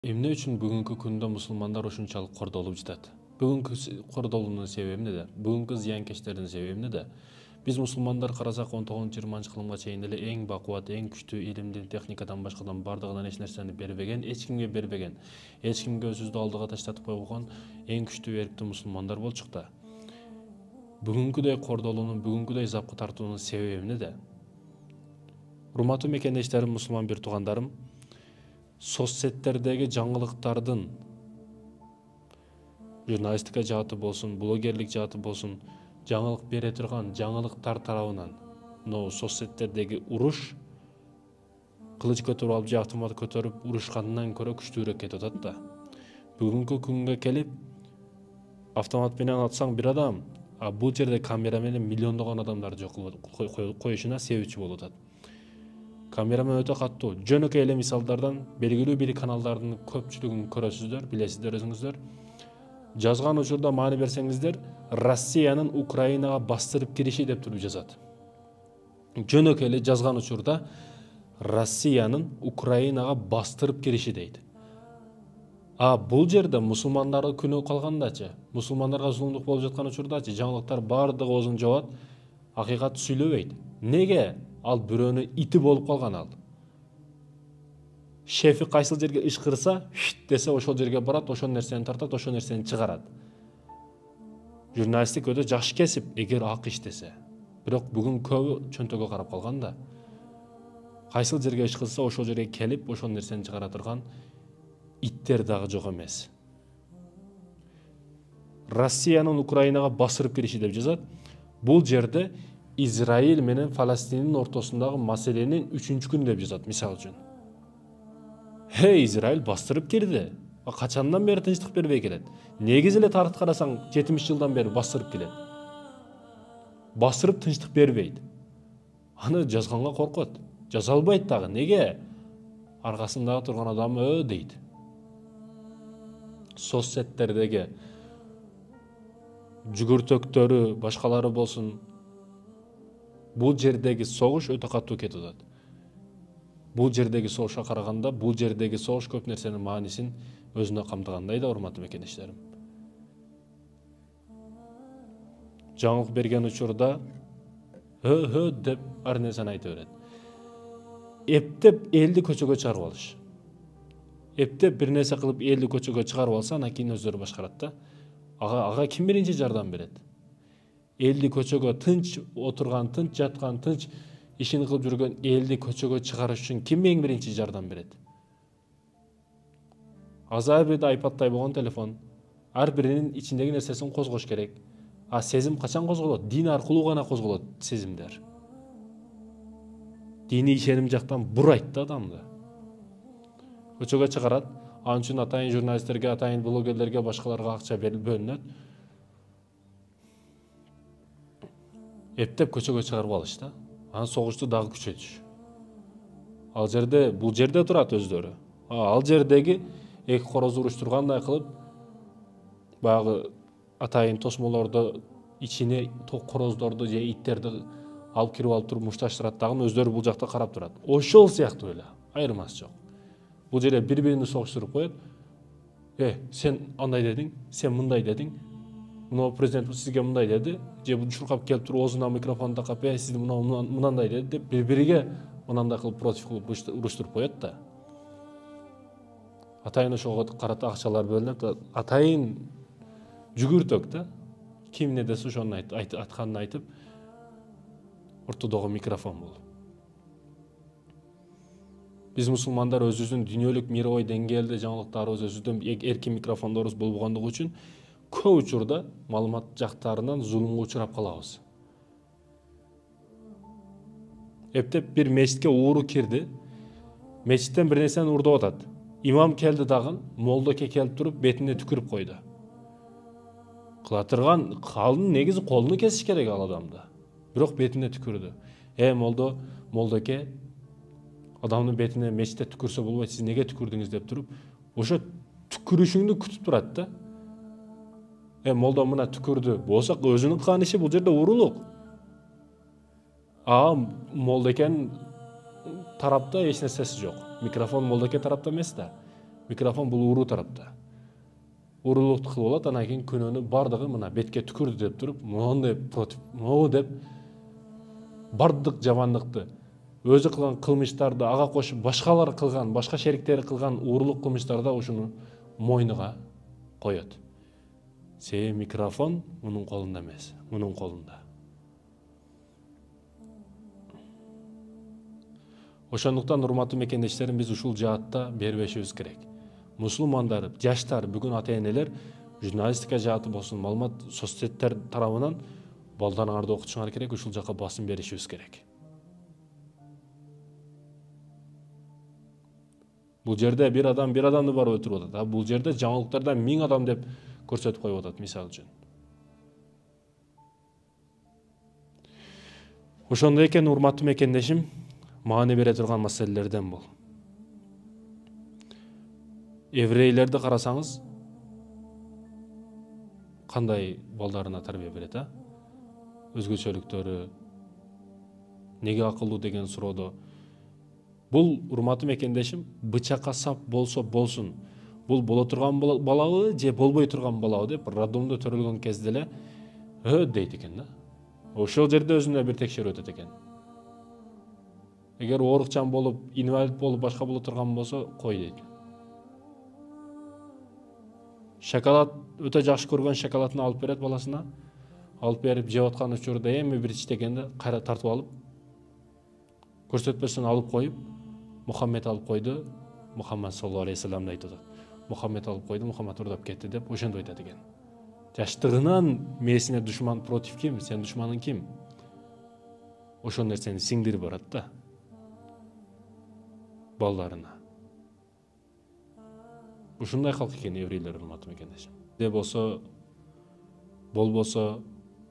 Эмне үчүн бүгүнкү күндө мусулмандар ушунчалык кордолуп жатат? Бүгүнкү кордолуунун себеби эмнеде? Бүгүнкү зыянкечтердин себеби эмнеде? Биз мусулмандар карасак 19-20 кылымга чейин эле эң бакубат, эң күчтүү илимдин, техникадан башкадан бардыгынан эч нерсени бербеген, эч кимге бербеген, эч кимге өзүбүздү алдыга таштатып койгон эң күчтүү эрктүү мусулмандар болчук да. Бүгүнкүдөй кордолуунун, бүгүнкүдөй запкы тартуунун себеби эмнеде? Урматтуу мекендештерим, мусулман бир туугандарым, соцсеттердеги жаңылыктардын журналистика жааты болсун, блогерлик жааты болсун, жаңылык бере турган жаңылыктар тарабынан мына соцсеттердеги уруш кылыч көтөрүп алып же автомат көтөрүп урушкандан көрө күчтүүрөөк кетип атат да. Бүгүнкү күнгө келип автомат менен атсаң бир адам, а бул жерде камера менен миллиондогон адамдарды жок коюшуна себепчи болуп атат. Камерамен өтө каттуу, жөнөкөй эле мисалдардан белгилүү бир каналдардын көпчүлүгүн көрөсүздөр, билесиздер өзүңүздөр. Жазган учурда маани берсеңиздер, Россиянын Украинага бастырып кириши деп туруп жазат. Жөнөкөй эле жазган учурда Россиянын Украинага бастырып кириши дейт. А бул жерде мусулмандарды күнөө калгандачы, мусулмандарга зулумдук болуп жаткан учурдачы жаңылыктар бардыгы оозун жабат, акыйкат сүйлөбөйт. Неге? Ал бирөөнүн ити болуп калган ал. Шефи кайсыл жерге ышкырса, десе ошол жерге барат, ошол нерсени тартат, ошол нерсени чыгарат. Журналисттик өтө жакшы кесип, эгер ак иштесе. Бирок бүгүн көбү чөнтөгө карап калган да. Кайсыл жерге ышкырса, ошол жерге келип, ошол нерсени чыгара турган иттер дагы жок эмес. Россиянын Украинага басырып кириши деп жазат. Бул жерде Израиль менен Фаластиндин ортосундагы маселенин 3-күн күнү деп жазат, мисалы үчүн. Израиль бастырып кирди. Качандан бери тынчтык бербей келет. Негизи эле тарыхты карасаң, 70 жылдан бери бастырып келет. Бастырып тынчтык бербейт. Аны жазганга коркот. Жаза албайт дагы. Неге? Аркасындагы турган адам дейт. Соцсеттердеги жүгүртөктөрү, башкалары болсун, бул жердеги согуш өтө катуу кетип атат. Бул жердеги согушка караганда, бул жердеги согуш көп нерсенин маанисин өзүнө камтыгандай да, урматтуу мекендештерим. Жаңылык берген учурда деп ар нерсени айта берет. Эптеп элди көчөгө чыгарып алыш. Эптеп бир нерсе кылып элди көчөгө чыгарып алса, анан кийин өздөрү башкарат да. Ага ким биринчи жардам берет? Элди көчөгө тынч отурган, тынч жаткан, тынч ишин кылып жүргөн элди көчөгө чыгарыш үчүн ким эң биринчи жардам берет? Ар бирде айпадтай болгон телефон, ар биринин ичиндеги нерсесин козгош керек. А сезим качан козголот? Дин аркылуу гана козголот сезимдер. Диний ишеним жактан бурайт да адамды. Көчөгө чыгарат, анын үчүн атайын журналисттерге, атайын блогерлерге, башкаларга акча бөлүнөт. Эптеп көчөгө чыгарып алыш да. Анан согушту дагы күчөтүш. Ал жерде, бул жерде турат өздөрү. Ал жердеги эки короз уруштургандай кылып, баягы атайын тосмолорду ичине короздорду же иттерди алып кирип алып туруп мушташтырат дагы, өздөрү бул жакта карап турат. Ошол сыяктуу эле, айырмасы жок. Бул жерде бири-биrini согуштуруп коет. Сен андай дедиң, сен мындай дедиң. Мына президент сизге мындай деди, же бул чуркап келип туруп оозуна микрофон такап, сиз мынандай деди деп бири-бириге мынандай кылып против кылып уруштуруп коет да. Атайын ошого карата акчалар бөлүнөт, атайын жүгүртөк да. Ким эмне десе ошону айтканын айтып, ортодогу микрофон болуп. Биз мусулмандар өзүбүздүн дүйнөлүк мировой деңгээлде жаңылыктарыбыз, өзүбүздүн эркин микрофондорубуз болбогондугу үчүн көп учурда маалымат жактарынан зулумга учурап калабыз. Эптеп бир мечитке ууру кирди. Мечиттен бир нерсени уурдап атат. Имам келди дагы, молдоке келип туруп бетине түкүрүп койду. Кыла турган калдын негизи колуну кесиш керек ал адамды. Бирок бетине түкүрдү. Молдоке адамдын бетине мечитте түкүрсө болбойт, сиз неге түкүрдүңүз деп туруп, ошо түкүрүшүңдү күтүп турат да. Молдо мына түкүрдү. Болсо өзүнүн кылган иши, бул жерде уурулук. Молдокенин тарапта эч нерсеси жок. Микрофон молдоке тарапта эмес да. Микрофон бул уруу тарапта. Уруулукту кылып алат, анан кийин күнөөнү бардыгы мына бетке түкүрдү деп туруп, моундай против, могу деп бардык жамандыкты, өзү кылган кылмыштарды ага кошуп башкалар кылган, башка шериктери кылган уурулук кылмыштарда ушуну мойнуга коет. Себеби микрофон мунун колунда эмес, мунун колунда. Ошондуктан урматтуу мекендештерим, биз ушул жаатта бербешибиз керек. Мусулмандар, жаштар, бүгүн ата-энелер журналистика жааты болсун, маалымат соцсеттер тарабынан балдарыңарды окутушуңар керек, ушул жака басым беришибиз керек. Бул жерде бир адамды барып өлтүрүп атат, бул жерде жаңылыктарда 1000 адам деп көрсөтүп коюп атат, мисалы үчүн. Ошондой экен, урматтуу мекендешим, маани бере турган маселелерден бул. Еврейлерди карасаңыз, кандай балдарына тарбия берет, өзгөчөлүктөрү, неге акылдуу деген суроодо. Бул, урматтуу мекендешим, бычакка сап болсо болсун. Бул боло турган балабы же болбой турган балабы деп роддомдо төрөлгөн кезде эле дейт экен да. Ошол жерде өзүнө бир текшерүү өтөт экен. Эгер оорукчан болуп, инвалид болуп, башка боло турган болсо, кой дейт. Шоколад өтө жакшы көргөн шоколадын алып берет баласына. Алып берип жеп аткан учурда эми бир иштегенде кайра тартып алып, көрсөтпөсүн алып коюп, Мухаммед алып койду, Мухаммад саллаллаху алейхи вассаламды айтып атат. Мухаммед алып койду, Мухаммад урдап кетти деп ошондо айтат экен. Жаштыгынан мээсине душман против ким? Сен душманың ким? Ошол нерсени сиңдирип барат да балдарына. Ушундай калк экен еврейлер, урматтуу мекендешим. Болбосо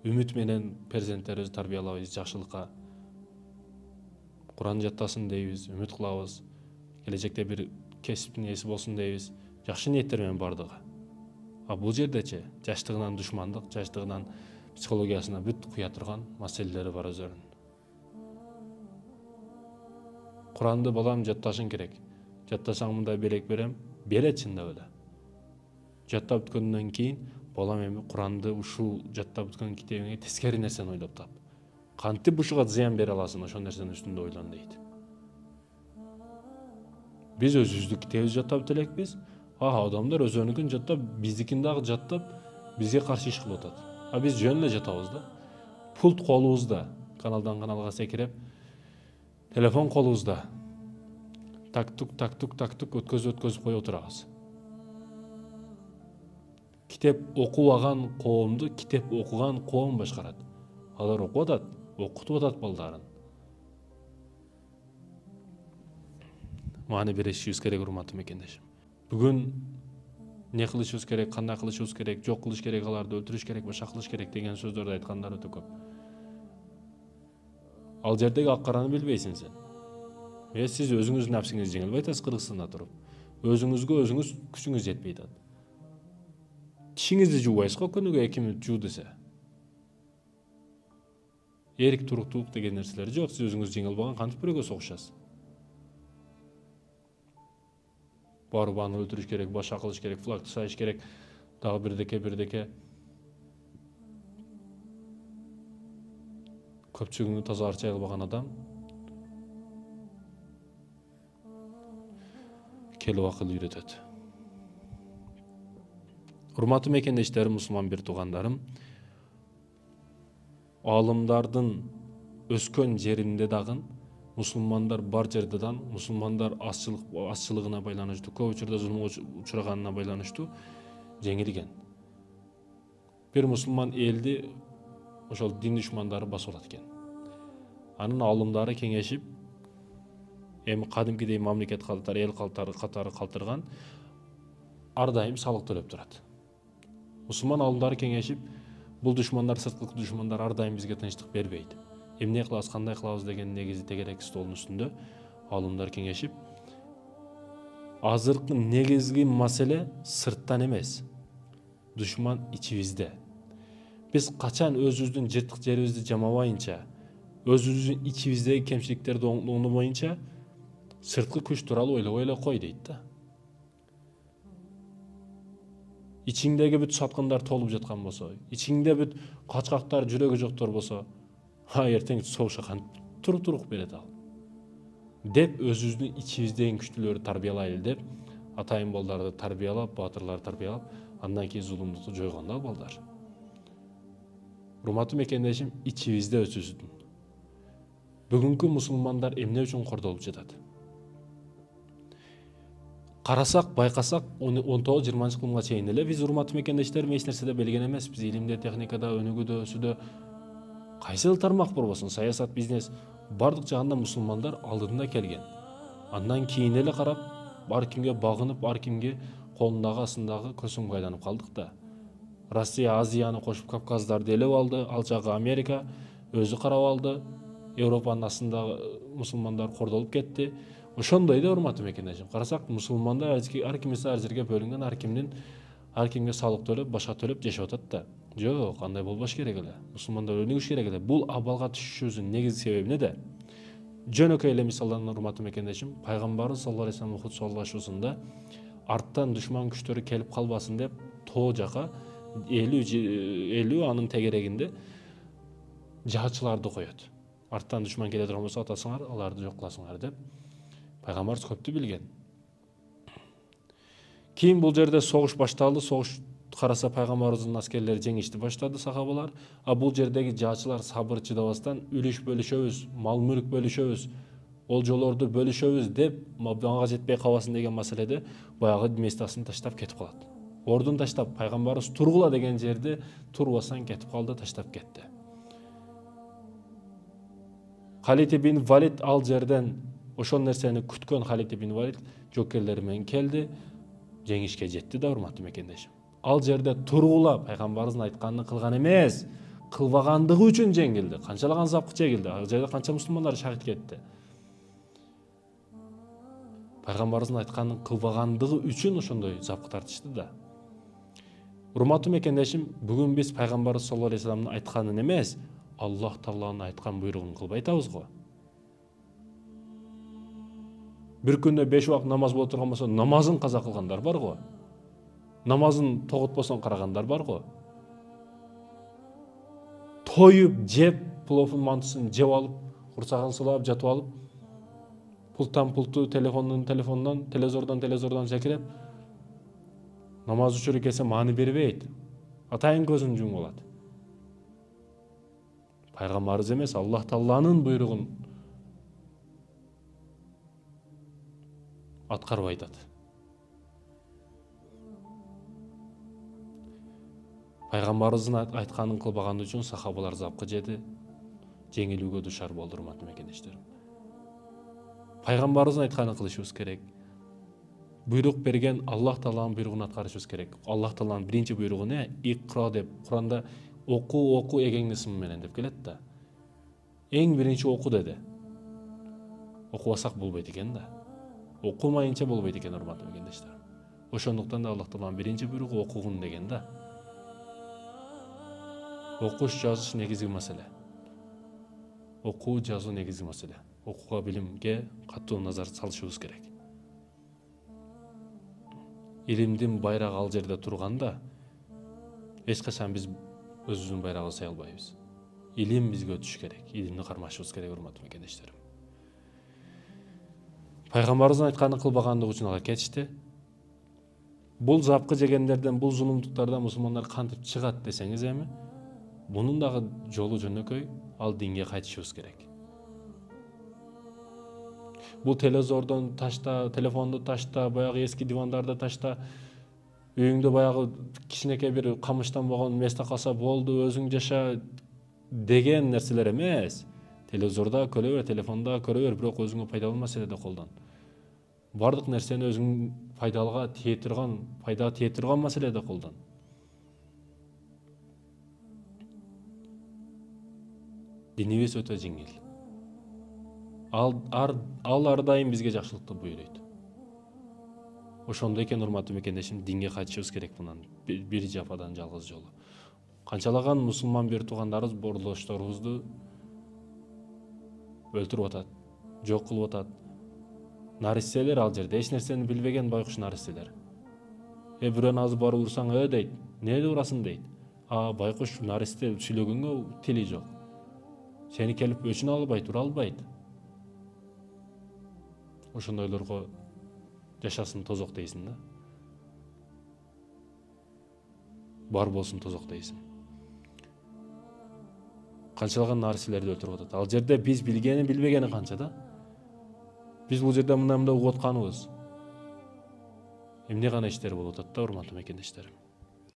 үмүт менен перзенттерибизди тарбиялабыз, жакшылыкка. Куран жаттасын дейбиз, үмүт кылабыз. Келечекте бир кесиптин ээси болсун дейбиз. Жакшы ниеттер менен бардыгы. Бул жердечи жаштыгынан душмандык, жаштыгынан психологиясына бүт куя турган маселелери бар өзүнүн. Куранды балам жатташың керек. Жаттасаң мындай белек берем, берет чындап эле. Жаттап бүткөндөн кийин балам эми Куранды ушул жаттап бүткөн китебиңе тескери нерсени ойлоп тап. Кантип ушуга зыян бере аласың, ошол нерсенин үстүндө ойлон дейт. Биз өзүбүздүн китебибизди жаттап элекпиз. Адамдар өзөнүкүн жаттап, биздикин дагы жаттап, бизге каршы иш кылып атат. Биз жөн эле жатабыз да. Пульт колубузда, каналдан каналга секиреп, телефон колубузда. Тактук өткөзүп коюп отурабыз. Китеп окубаган коомду китеп окуган коом башкарат. Алар окуп атат, окутуп атат балдарын. Маани беришибиз керек, урматтуу мекендешим. Бүгүн не кылышыбыз керек, кандай кылышыбыз керек, жок кылыш керек, аларды өлтүрүш керек, башка кылыш керек деген сөздөрдү айткандар өтө көп. Ал жердеги ак караны билбейсиң сен. Сиз өзүңүздүн напсиңизди жеңе албай атасыз Кыргызстанда туруп. Өзүңүзгө өзүңүз күчүңүз жетпей атат. Тишиңизди жуубайсыз го күнүгө 2 мүнөт жуу десе. Эрик туруктуулук деген нерселер жок, сиз өзүңүз жеңе албаган кантип бирөөгө согушасыз? Барып аны өлтүрүш керек, башка кылыш керек, флагты сайыш керек, дагы бирдеке. Көпчүлүгүнү таза арчай албаган адам келип акыл үйрөтөт. Урматтуу мекендештерим, мусулман бир туугандарым, аалымдардын өскөн жеринде дагы мусулмандар бар жерде да мусулмандар азчылыгына байланыштуу, көп учурда зулумга учураганына байланыштуу жеңилген. Бир мусулман элди ошол дин душмандары басып алат экен. Анын аалымдары кеңешип, эми кадимкидей мамлекет калтары, эл калтары катары калтырган, ар дайым салык төлөп турат. Мусулман аалымдары кеңешип, бул душмандар, сырткы душмандар ар дайым бизге тынчтык бербейт. Эмне кылабыз, кандай кылабыз деген негизи тегерек столдун үстүндө аалымдар кеңешип, азыркы негизги маселе сырттан эмес, душман ичибизде. Биз качан өзүбүздүн жыртык жерибизди жамабайынча, өзүбүздүн ичибиздеги кемчиликтерди оңдобойынча, сырткы күч тууралуу ойлобой эле кой дейт да. ичиңдеги бүт саткандар толуп жаткан болсо, ичиңде бүт качкактар, жүрөгү жоктор болсо, эртең согушка кантип турук берет ал. Деп өзүбүздүн ичибиздеги күчтүүлөрдү тарбиялайлы деп атайын балдарды тарбиялап, батырларды тарбиялап, андан кийин зулумдукту жойгон ал балдар. Урматтуу мекендешим, ичибизде өсүсүн. Бүгүнкү мусулмандар эмне үчүн кордолуп жатат? Карасак, байкасак, 19-20 кылымга чейин эле биз урматтуу мекендештер эч нерседе белген эмеспиз. Илимде, техникада, өнүгүүдө, өсүүдө кайсыл тармак болбосун, саясат, бизнес бардык жагында мусулмандар алдында келген. Андан кийин эле карап, ар кимге багынып, ар кимге колундагы астындагы көсүмгө айланып калдык да. Россия Азияны кошуп Кавказдарды элеп алды, ал жагы Америка өзү карап алды. Европанын астындагы мусулмандар кордолуп кетти. Ошондой да урматтуу мекендешим. Карасак, мусулмандар ар кимиси ар жерге бөлүнгөн, ар кимге салык төлөп, башка төлөп жашап атат да. Жок, андай болбош керек эле. Мусулмандар өнүгүш керек эле. Бул абалга түшүшүбүздүн негизги себеби эмнеде? Жөнөкөй эле мисалдан урматтуу мекендешим, пайгамбарыбыз саллаллаху алейхи вассалам ухуд саллашуусунда арттан душман күчтөрү келип калбасын деп тоо жака 50 анын тегерегинде жаачыларды коет. Арттан душман келе турган болсо атасыңар, аларды жок кыласыңар деп пайгамбарыбыз көптү билген. Кийин бул жерде согуш башталды, согуш караса пайгамбарыбыздын аскерлери жеңишти баштады сахабалар. А бул жердеги жаачылар сабыр чыдабастан үлүш бөлүшөбүз, мал мүлк бөлүшөбүз, олжолорду бөлүшөбүз деп мага жетпей калбасын деген маселеде баягы местасын таштап кетип калат. Ордун таштап пайгамбарыбыз тургула деген жерде турбастан кетип калды, таштап кетти. Халид ибн Валид ал жерден ошол нерсени күткөн Халид ибн Валид жокерлери менен келди, жеңишке жетти да урматтуу мекендешим. Ал жерде тургула пайгамбарыбыздын айтканын кылган эмес, кылбагандыгы үчүн жеңилди. Канчалаган запкы чегилди. Ал жерде канча мусулмандар шахид кетти. Пайгамбарыбыздын айтканын кылбагандыгы үчүн ошондой запкы тартышты да. Урматтуу мекендешим, бүгүн биз пайгамбарыбыз саллаллаху алейхи вассаламдын айтканын эмес, Аллах Тааланын айткан буйругун кылбай атабыз го. Бир күндө 5 убак намаз боло турган болсо, намазын каза кылгандар бар го. Намазын тоготпосоң карагандар бар го. Тоюп, жеп, пловдун мантысын жеп алып, курсагын сылап, жатып алып, пулттан пултту, телефондон телевизордон секиреп, намаз учуру келсе маани бербейт. Атайын көзүн жумуп алат. Пайгамбарыбыз эмес, Аллах Тааланын буйругун аткарбай атат. Пайгамбарыбыздын айтканын кылбаганы үчүн сахабалар запкы жеди, жеңилүүгө душар болду урматтуу мекендештерим. Пайгамбарыбыздын айтканын кылышыбыз керек. Буйрук берген Аллах Тааланын буйругун аткарышыбыз керек. Аллах Тааланын биринчи буйругу эмне? Икра деп, Куранда оку эгеңди сым менен деп келет да. Эң биринчи оку деди. Окубасак болбойт экен да. Окумайынча болбойт экен урматтуу мекендештер. Ошондуктан да Аллах Тааланын биринчи буйругу окугун деген да. Окуш, жазыш негизги маселе. Окуу, жазуу негизги маселе. Окууга, билимге катуу назар салышыбыз керек. Илимдин байрагы ал жерде турганда, эч качан биз өзүбүздүн байрагыбызды сая албайбыз. Илим бизге өтүш керек, илимди кармашыбыз керек урматтуу мекендештерим. Пайгамбарыбыздын айтканын кылбагандыгы үчүн алар кетишти. Бул запкы жегендерден, бул зулумдуктардан мусулмандар кантип чыгат десеңиз эми, бунун дагы жолу жөнөкөй, ал динге кайтышыбыз керек. Бул телевизордон ташта, телефонду ташта, баягы эски дивандарды ташта, үйүңдө баягы кичинекей бир камыштан болгон место калса болду, өзүң жаша деген нерселер эмес. Телевизорда көрө бер, телефонда көрө бер, бирок өзүңө пайдалуу маселеде колдон. Бардык нерсени өзүң пайда тие турган маселеде колдон. Динибиз өтө жеңил. Ал ар дайым бизге жакшылыкты буйруйт. Ошондой экен урматтуу мекендешим, динге кайтышыбыз керек мындан бир жападан жалгыз жолу. Канчалаган мусулман бир туугандарыбыз бордошторубузду өлтүрүп атат, жок кылып атат. Наристелер ал жерде эч нерсени билбеген байкуш наристелер. Бирөөнү азып барып урсаң дейт. Эмне урасың дейт. Байкуш наристе сүйлөгөнгө тили жок. Сени келип өчүн албайт, ура албайт. Ошондойлорго жашасын тозок дейсиң да. Бар болсун тозок дейсиң. Канчалаган наристелерди өлтүрүп атат. Ал жерде биз билгени билбегени канча да. Биз бул жерде мындай угуп атканыбыз. Эмне гана иштер болуп атат да, урматтуу мекендештерим.